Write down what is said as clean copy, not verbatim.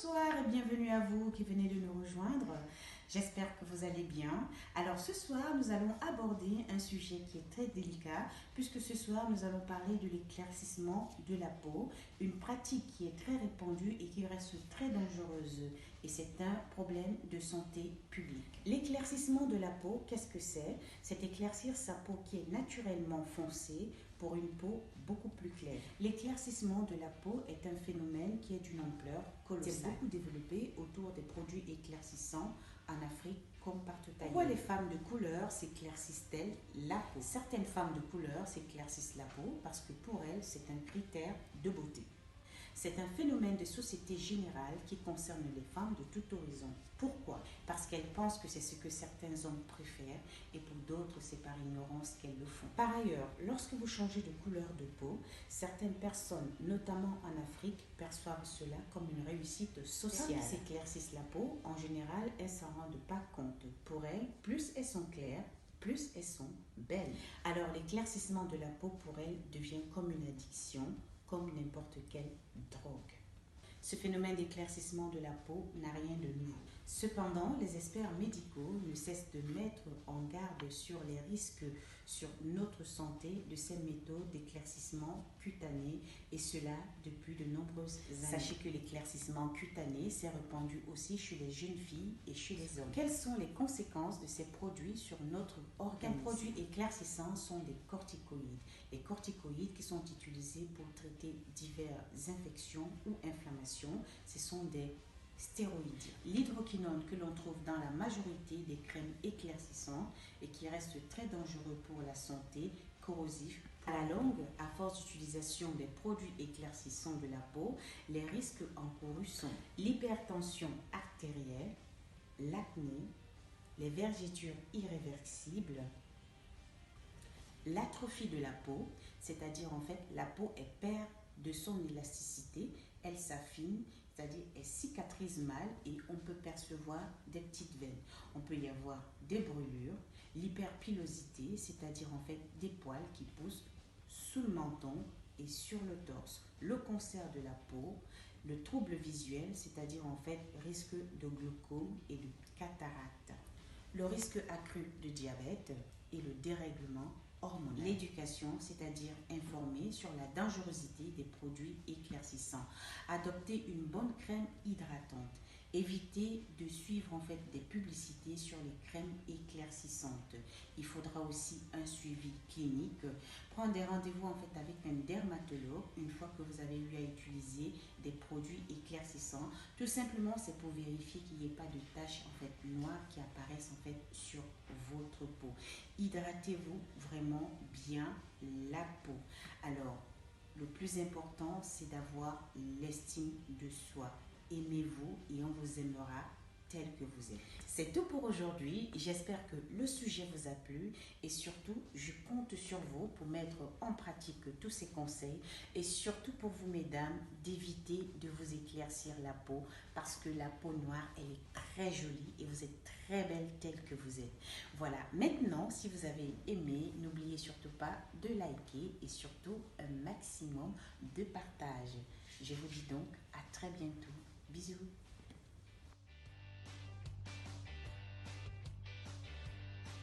Bonsoir et bienvenue à vous qui venez de nous rejoindre. J'espère que vous allez bien. Alors ce soir, nous allons aborder un sujet qui est très délicat puisque ce soir, nous allons parler de l'éclaircissement de la peau, une pratique qui est très répandue et qui reste très dangereuse et c'est un problème de santé publique. L'éclaircissement de la peau, qu'est-ce que c'est? C'est éclaircir sa peau qui est naturellement foncée pour une peau beaucoup plus claire. L'éclaircissement de la peau est un phénomène qui est d'une ampleur colossale. C'est beaucoup développé autour des produits éclaircissants en Afrique comme partout ailleurs. Pourquoi les femmes de couleur s'éclaircissent-elles la peau? Certaines femmes de couleur s'éclaircissent la peau parce que pour elles, c'est un critère de beauté. C'est un phénomène de société générale qui concerne les femmes de tout horizon. Pourquoi? Parce qu'elles pensent que c'est ce que certains hommes préfèrent et pour d'autres, c'est par ignorance qu'elles le font. Par ailleurs, lorsque vous changez de couleur de peau, certaines personnes, notamment en Afrique, perçoivent cela comme une réussite sociale. Quand elles s'éclaircissent la peau, en général, elles ne s'en rendent pas compte. Pour elles, plus elles sont claires, plus elles sont belles. Alors l'éclaircissement de la peau pour elles devient comme une addiction, comme n'importe quelle drogue. Ce phénomène d'éclaircissement de la peau n'a rien de nouveau. Cependant, les experts médicaux ne cessent de mettre en garde sur les risques sur notre santé de ces méthodes d'éclaircissement cutané et cela depuis de nombreuses années. Sachez que l'éclaircissement cutané s'est répandu aussi chez les jeunes filles et chez les hommes. Quelles sont les conséquences de ces produits sur notre organisme? Les produits éclaircissants sont des corticoïdes. Les corticoïdes qui sont utilisés pour traiter diverses infections ou inflammations, ce sont des stéroïdes. L'hydroquinone que l'on trouve dans la majorité des crèmes éclaircissantes et qui reste très dangereux pour la santé, corrosif. À la longue, à force d'utilisation des produits éclaircissants de la peau, les risques encourus sont l'hypertension artérielle, l'acné, les vergetures irréversibles, l'atrophie de la peau, c'est-à-dire en fait la peau perd de son élasticité, elle s'affine, c'est-à-dire elle cicatrise mal et on peut percevoir des petites veines. On peut y avoir des brûlures, l'hyperpilosité, c'est-à-dire en fait des poils qui poussent sous le menton et sur le torse, le cancer de la peau, le trouble visuel, c'est-à-dire en fait risque de glaucome et de cataracte, le risque accru de diabète et le dérèglement hormonal. L'éducation, c'est-à-dire informer sur la dangerosité des produits éclaircissants. Adopter une bonne crème hydratante. Éviter de suivre en fait des publicités sur les crèmes éclaircissantes. Il faudra aussi un suivi clinique. Prendre des rendez-vous en fait avec un dermatologue une fois que vous avez eu à utiliser des produits éclaircissants. Tout simplement, c'est pour vérifier qu'il n'y ait pas de taches en fait noires qui apparaissent en fait sur votre peau. Hydratez-vous vraiment bien la peau. Alors, le plus important, c'est d'avoir l'estime de soi. Aimez-vous et on vous aimera tel que vous êtes. C'est tout pour aujourd'hui. J'espère que le sujet vous a plu et surtout, je compte sur vous pour mettre en pratique tous ces conseils et surtout pour vous, mesdames, d'éviter de vous éclaircir la peau parce que la peau noire, elle est très jolie et vous êtes très belle telle que vous êtes. Voilà. Maintenant, si vous avez aimé, n'oubliez surtout pas de liker et surtout un maximum de partage. Je vous dis donc à très bientôt. Bisous.